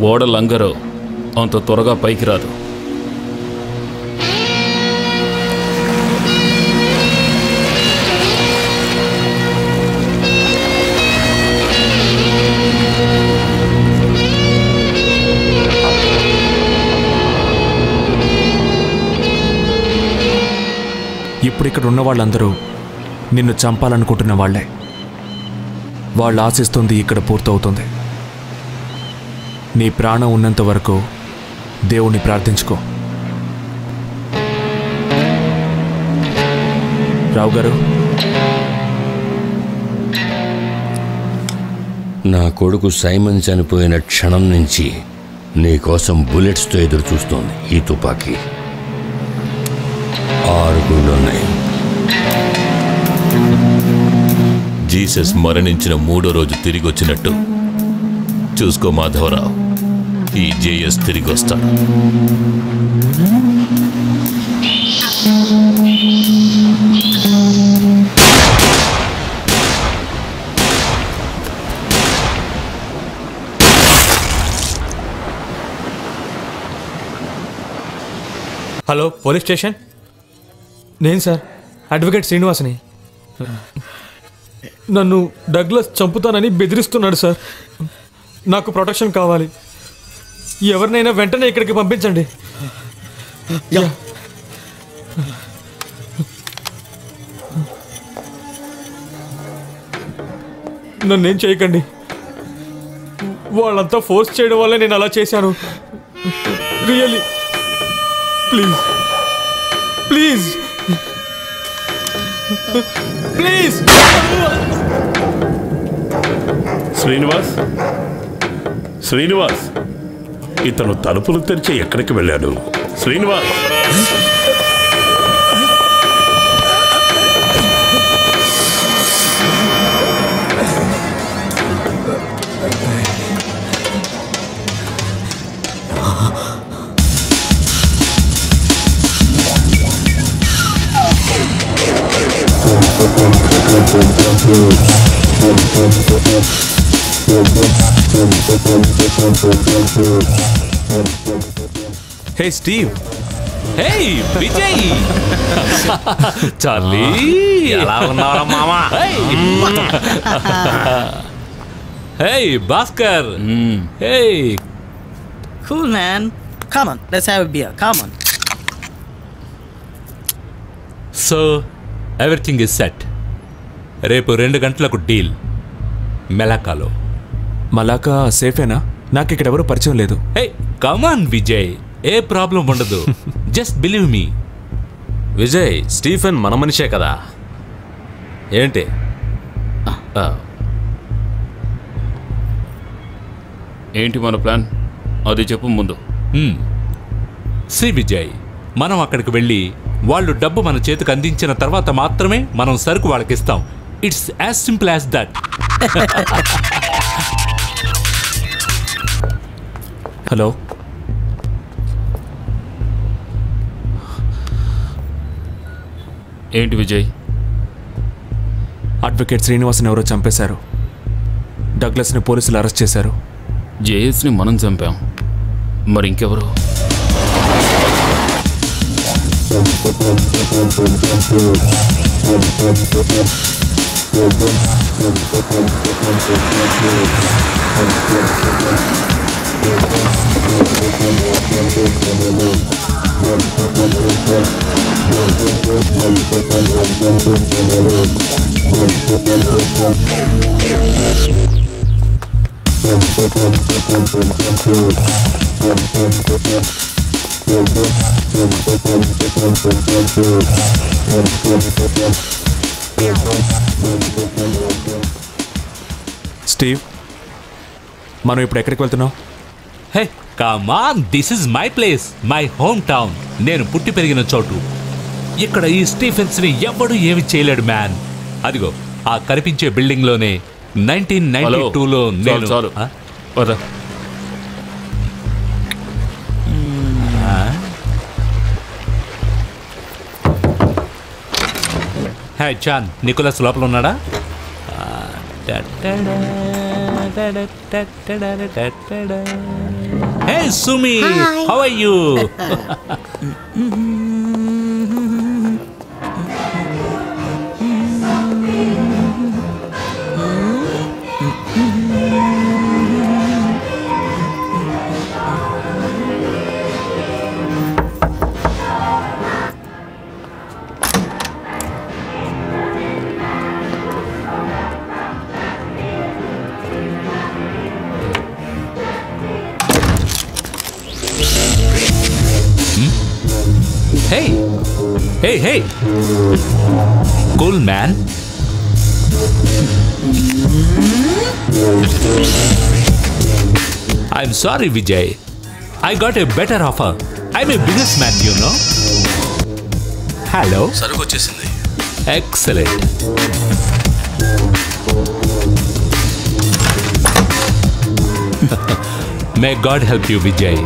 ఓడ లంగరు అంత త్వరగా పైకి రాదు. ఇప్పుడు ఇక్కడ ఉన్న వాళ్ళందరూ నిన్ను చంపాలనుకుంటున్న వాళ్లే. వాళ్ళు ఆశిస్తుంది ఇక్కడ పూర్తవుతుంది. నీ ప్రాణం ఉన్నంత వరకు దేవుణ్ణి ప్రార్థించుకో. రావు గారు, నా కొడుకు సైమన్ చనిపోయిన క్షణం నుంచి నీకోసం బుల్లెట్స్తో ఎదురు చూస్తోంది. ఈ తుపాకీ 6 గుళ్ళున్నాయి. జీసస్ మరణించిన 3వ రోజు తిరిగి వచ్చినట్టు చూసుకో మాధవరావు. ఈ జేఎస్ తిరిగి వస్తాడు. Hello, police station. నేను సార్ అడ్వకేట్ శ్రీనివాస్ని. నన్ను డగ్లస్ చంపుతానని బెదిరిస్తున్నాడు సార్. నాకు ప్రొటెక్షన్ కావాలి. ఎవరినైనా వెంటనే ఇక్కడికి పంపించండి. నన్నేం చేయకండి. వాళ్ళంతా ఫోర్స్ చేయడం వల్ల నేను అలా చేశాను. Really please please please. Srinivas, Srinivas, ఇతను తలుపులు తెరిచి ఎక్కడికి వెళ్ళాడు? శ్రీనివాస్, హే స్టీవ్. హే విజయ్. చార్లీ, ఎలా ఉన్నారా మామా? హే భాస్కర్. హే Cool, man. Come on, let's have a beer. Come on. So everything is set. రేపు 2 గంటలకు డీల్ మెలాకాలో. మలాకా సేఫేనా? నాకు ఇక్కడ ఎవరు పరిచయం లేదు. హే కమాన్ విజయ్, ఏ ప్రాబ్లం ఉండదు. Just believe me. Vijay, Stephen మన మనిషే కదా. ఏంటి? ఏంటి మన ప్లాన్? అది చెప్పు ముందు. శ్రీ విజయ్, మనం అక్కడికి వెళ్ళి వాళ్ళు డబ్బు మన చేతికి అందించిన తర్వాత మాత్రమే మనం సరుకు వాళ్ళకి ఇస్తాం. It's as simple as that. Hello, ఏంటి విజయ్? అడ్వకేట్ శ్రీనివాస్ని ఎవరో చంపేశారు. డగ్లస్ని పోలీసులు అరెస్ట్ చేశారు. జేఎస్ని మనం చంపాం, మరి ఇంకెవరు? స్టీవ్, మనం ఇప్పుడు ఎక్కడికి వెళ్తున్నాం? Hey come on, this is my place, my home town. నేను పుట్టి పెరిగిన చోటు. ఇక్కడ ఈ స్టీఫెన్స్ని ఎవడు ఏమి చేయలేడు మ్యాన్. అదిగో ఆ కనిపించే బిల్డింగ్ లోనే 1992లో నేను. హే చాన్, నికోలస్ లోపల ఉన్నాడా? Hey Sumi, Hi. how are you? Hey! Cool, man. I'm sorry, Vijay. I got a better offer. I'm a businessman, you know. Hello. సరుకు వచ్చేసింది. Excellent. May God help you, Vijay.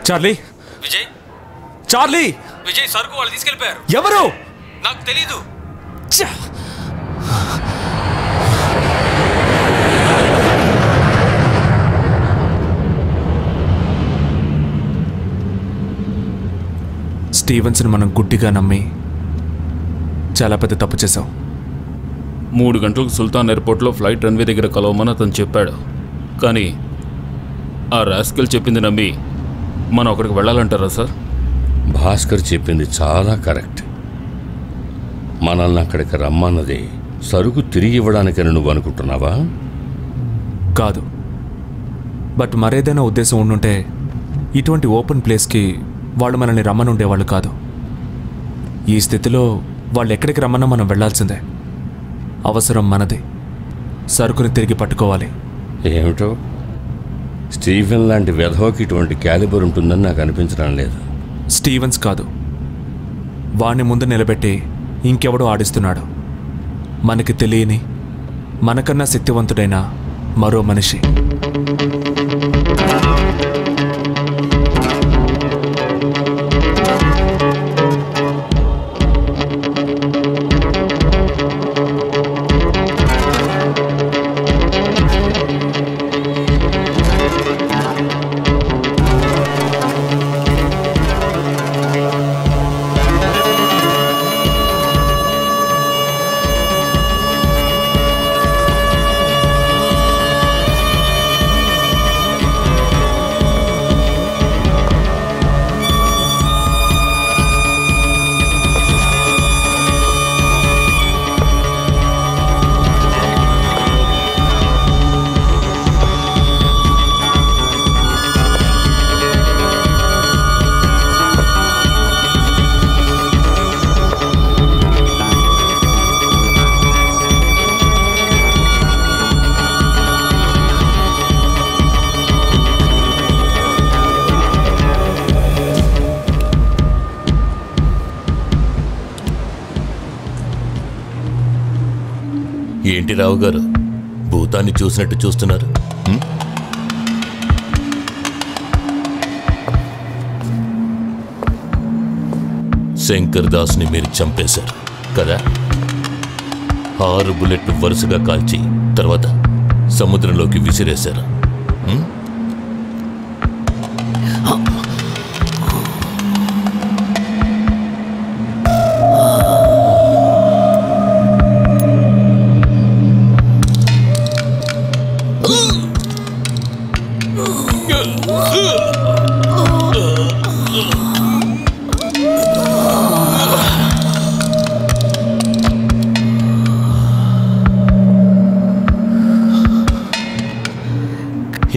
Charlie Vijay Charlie Vijay సరుకు వాళ్ళు తీసుకెళ్ళిపోయారు. ఎవరు? నాకు తెలీదు. స్టీవెన్స్ని మనం గుడ్డిగా నమ్మి చాలా పెద్ద తప్పు చేశాం. 3 గంటలకు సుల్తాన్ ఎయిర్పోర్ట్లో ఫ్లైట్ రన్వే దగ్గర కలవమని అతను చెప్పాడు. కానీ ఆ రాస్కెల్ చెప్పింది నమ్మి మనం అక్కడికి వెళ్ళాలంటారా సార్? భాస్కర్ చెప్పింది చాలా కరెక్ట్. మనల్ని అక్కడికి రమ్మన్నది సరుకు తిరిగి ఇవ్వడానికని నువ్వు అనుకుంటున్నావా? కాదు. బట్ మరేదైనా ఉద్దేశం ఉండుంటే ఇటువంటి ఓపెన్ ప్లేస్కి వాళ్ళు మనల్ని రమ్మని ఉండేవాళ్ళు కాదు. ఈ స్థితిలో వాళ్ళు ఎక్కడికి రమ్మన్నా మనం వెళ్లాల్సిందే. అవసరం మనది. సరుకుని తిరిగి పట్టుకోవాలి. ఏమిటో స్టీఫెన్ లాంటి వెధవకి ఇటువంటి క్యాలిబర్ ఉంటుందని నాకు అనిపించడం లేదు. స్టీవెన్స్ కాదు, వాణ్ణి ముందు నిలబెట్టి ఇంకెవడో ఆడిస్తున్నాడు. మనకి తెలియని మనకన్నా శక్తివంతుడైన మరో మనిషి. ఏంటి రావు గారు భూతాన్ని చూసినట్టు చూస్తున్నారు? శంకర్ దాస్ని మీరు చంపేశారు కదా? 6 బుల్లెట్లు వరుసగా కాల్చి తర్వాత సముద్రంలోకి విసిరేశారు.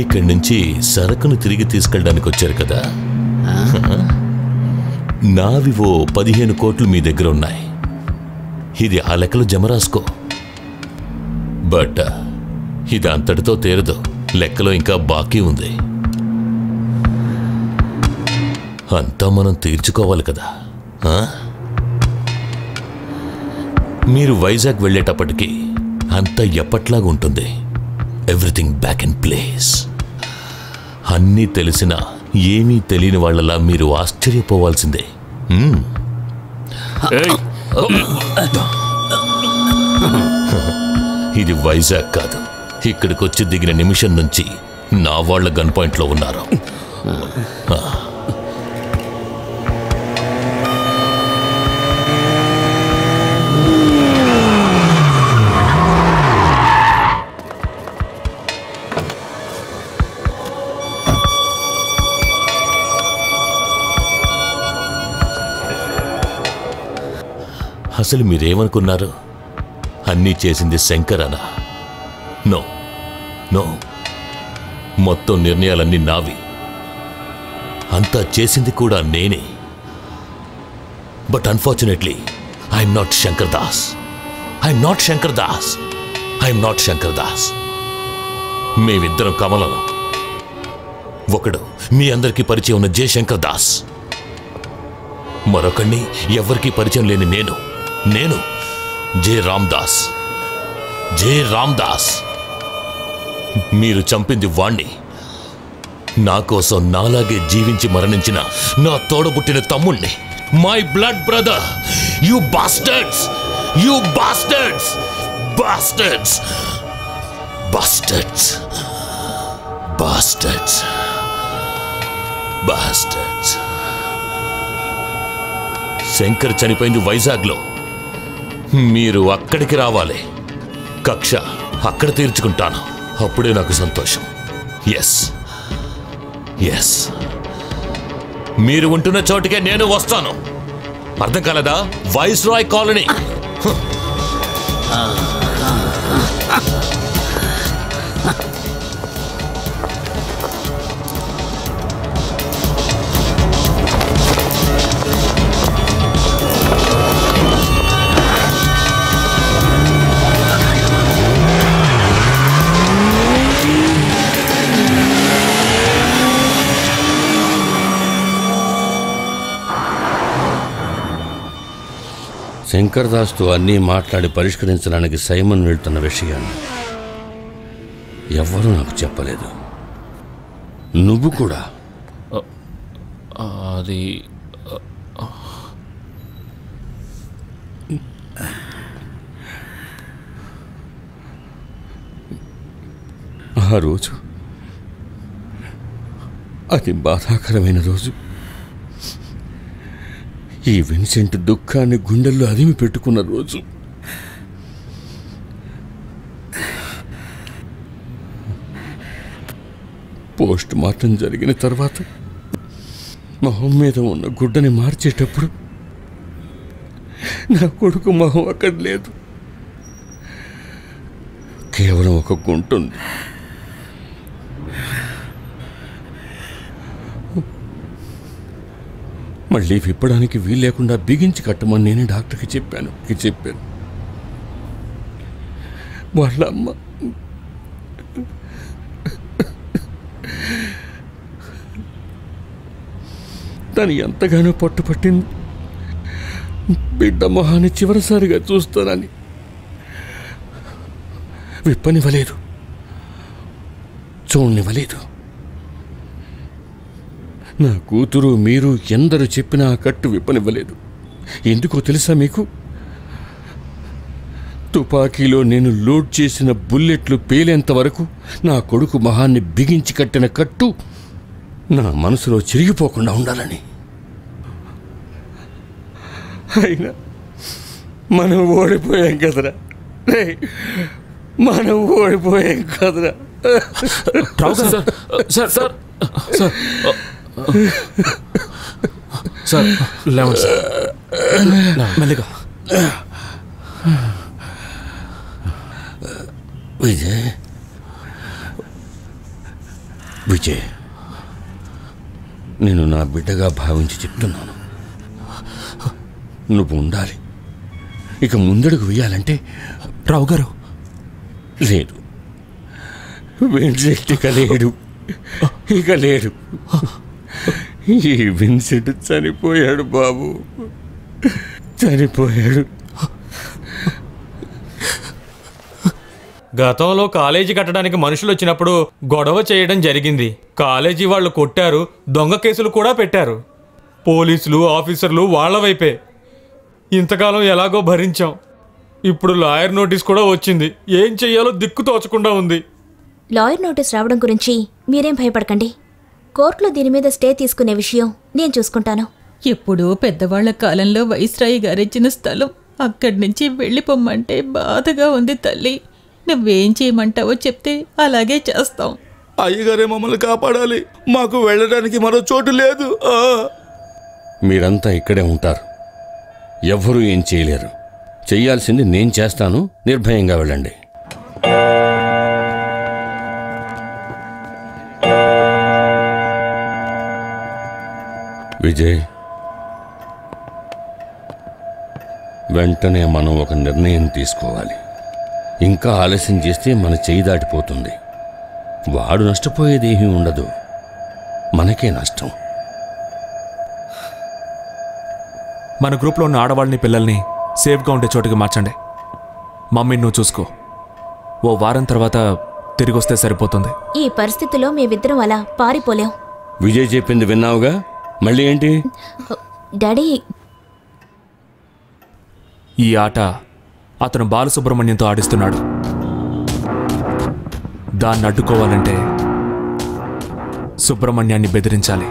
ఇక్కడి నుంచి సరుకును తిరిగి తీసుకెళ్ళడానికి వచ్చారు కదా? నావివో 15 కోట్లు మీ దగ్గర ఉన్నాయి. ఇది ఆ లెక్కలు జమ రాసుకో. బట్ ఇది అంతటితో తీరదు, లెక్కలో ఇంకా బాకీ ఉంది. అంతా మనం తీర్చుకోవాలి కదా. మీరు వైజాగ్ వెళ్ళేటప్పటికి అంతా ఎప్పట్లాగా ఉంటుంది. Everything back in place. అన్నీ తెలిసినా ఏమీ తెలియని వాళ్ళలా మీరు ఆశ్చర్యపోవాల్సిందే. ఇది వైజాగ్ కాదు. ఇక్కడికి వచ్చి దిగిన నిమిషం నుంచి నా వాళ్ళ గన్ పాయింట్లో ఉన్నారు. అసలు మీరేమనుకున్నారు? అన్నీ చేసింది శంకర్ అనా? నో నో, మొత్తం నిర్ణయాలన్నీ నావి. అంతా చేసింది కూడా నేనే. But unfortunately I'm not Shankar Das. I'm not Shankar Das. I'm not Shankar Das. మేమిద్దరం కమలను. ఒకడు మీ అందరికీ పరిచయం ఉన్న జయశంకర్ దాస్, మరొకడిని ఎవరికీ పరిచయం లేని నేను జే రామ్దాస్. జే రామ్దాస్. మీరు చంపింది వాణ్ణి. నా కోసం నాలాగే జీవించి మరణించిన నా తోడబుట్టిన తమ్ముణ్ణి. My blood brother. You bastards, you bastards, bastards, bastards, bastards, bastards. Shankar చనిపోయింది వైజాగ్లో. మీరు అక్కడికి రావాలి. కక్ష అక్కడ తీర్చుకుంటాను. అప్పుడే నాకు సంతోషం. ఎస్ ఎస్, మీరు ఉంటున్న చోటికే నేను వస్తాను. అర్థం కాలేదా? Viceroy colony. శంకర్ దాస్తో అన్నీ మాట్లాడి పరిష్కరించడానికి సైమన్ వెళ్తున్న విషయాన్ని ఎవ్వరూ నాకు చెప్పలేదు. నువ్వు కూడా? అది ఆ రోజు అది బాధాకరమైన రోజు. ఈ విన్సెంట్ దుఃఖాన్ని గుండెల్లో అదిమి పెట్టుకున్న రోజు. పోస్ట్ మార్టం జరిగిన తర్వాత మొహం మీద ఉన్న గుడ్డని మార్చేటప్పుడు నా కొడుకు మొహం అక్కడ లేదు. కేవలం ఒక గుంట ఉంది. మళ్ళీ విప్పడానికి వీలు లేకుండా బిగించి కట్టమని నేనే డాక్టర్కి చెప్పాను. వాళ్ళ అమ్మ తను ఎంతగానో పట్టుపట్టింది. బిడ్డ మొహాన్ని చివరిసారిగా చూస్తానని విప్పనివ్వలేదు, చూడనివ్వలేదు. నా కూతురు మీరు ఎందరు చెప్పినా ఆ కట్టు విప్పనివ్వలేదు. ఎందుకో తెలుసా మీకు? తుపాకీలో నేను లోడ్ చేసిన బుల్లెట్లు పేలేంత వరకు నా కొడుకు మొహాన్ని బిగించి కట్టిన కట్టు నా మనసులో చిరిగిపోకుండా ఉండాలని. అయినా మనం ఓడిపోయాం కదరా, మనం ఓడిపోయాం కదరా. సార్ సార్ సార్ సార్ లేవండి సార్, మెల్లిగా. విజయ్, విజయ్, నేను నా బిడ్డగా భావించి చెప్తున్నాను. నువ్వు ఉండాలి. ఇక ముందడుగు వేయాలంటే రావు గారు. లేదు, విన్సెంట్ ఇక లేడు, ఇక లేడు. ఈ విన్సెంట్ చనిపోయాడు బాబు, చనిపోయాడు. గతంలో కాలేజీ కట్టడానికి మనుషులు వచ్చినప్పుడు గొడవ చేయడం జరిగింది. కాలేజీ వాళ్ళు కొట్టారు, దొంగ కేసులు కూడా పెట్టారు. పోలీసులు ఆఫీసర్లు వాళ్ళ వైపే. ఇంతకాలం ఎలాగో భరించాం. ఇప్పుడు లాయర్ నోటీస్ కూడా వచ్చింది. ఏం చెయ్యాలో దిక్కు తోచకుండా ఉంది. లాయర్ నోటీస్ రావడం గురించి మీరేం భయపడకండి. కోర్టులో దీని మీద స్టే తీసుకునే విషయం నేను చూసుకుంటాను. ఎప్పుడో పెద్దవాళ్ల కాలంలో వైస్రాయి గారిచ్చిన స్థలం అక్కడి నుంచి వెళ్ళిపోమ్మంటే బాధగా ఉంది తల్లి. నువ్వేం చేయమంటావో చెప్తే అలాగే చేస్తాం. అయ్యగారే మమ్మల్ని కాపాడాలి, మాకు వెళ్ళడానికి మరో చోటు లేదు. మీరంతా ఇక్కడే ఉంటారు, ఎవ్వరూ ఏం చేయలేరు. చెయ్యాల్సింది నేను చేస్తాను, నిర్భయంగా వెళ్ళండి. విజయ్, వెంటనే మనం ఒక నిర్ణయం తీసుకోవాలి. ఇంకా ఆలస్యం చేస్తే మన చెయ్యి దాటిపోతుంది. వాడు నష్టపోయేది ఏమీ ఉండదు, మనకే నష్టం. మన గ్రూప్లో ఉన్న ఆడవాళ్ళని పిల్లల్ని సేఫ్గా ఉండే చోటుకి మార్చండి. మమ్మీని నువ్వు చూసుకో. ఓ వారం తర్వాత తిరిగి వస్తే సరిపోతుంది. ఈ పరిస్థితిలో మేమిద్దరం అలా పారిపోలేం. విజయ్ చెప్పింది విన్నావుగా, మళ్ళీ ఏంటి? డాడీ, ఈ ఆట అతను బాలసుబ్రహ్మణ్యంతో ఆడిస్తున్నాడు. దాన్ని అడ్డుకోవాలంటే సుబ్రహ్మణ్యాన్ని బెదిరించాలి.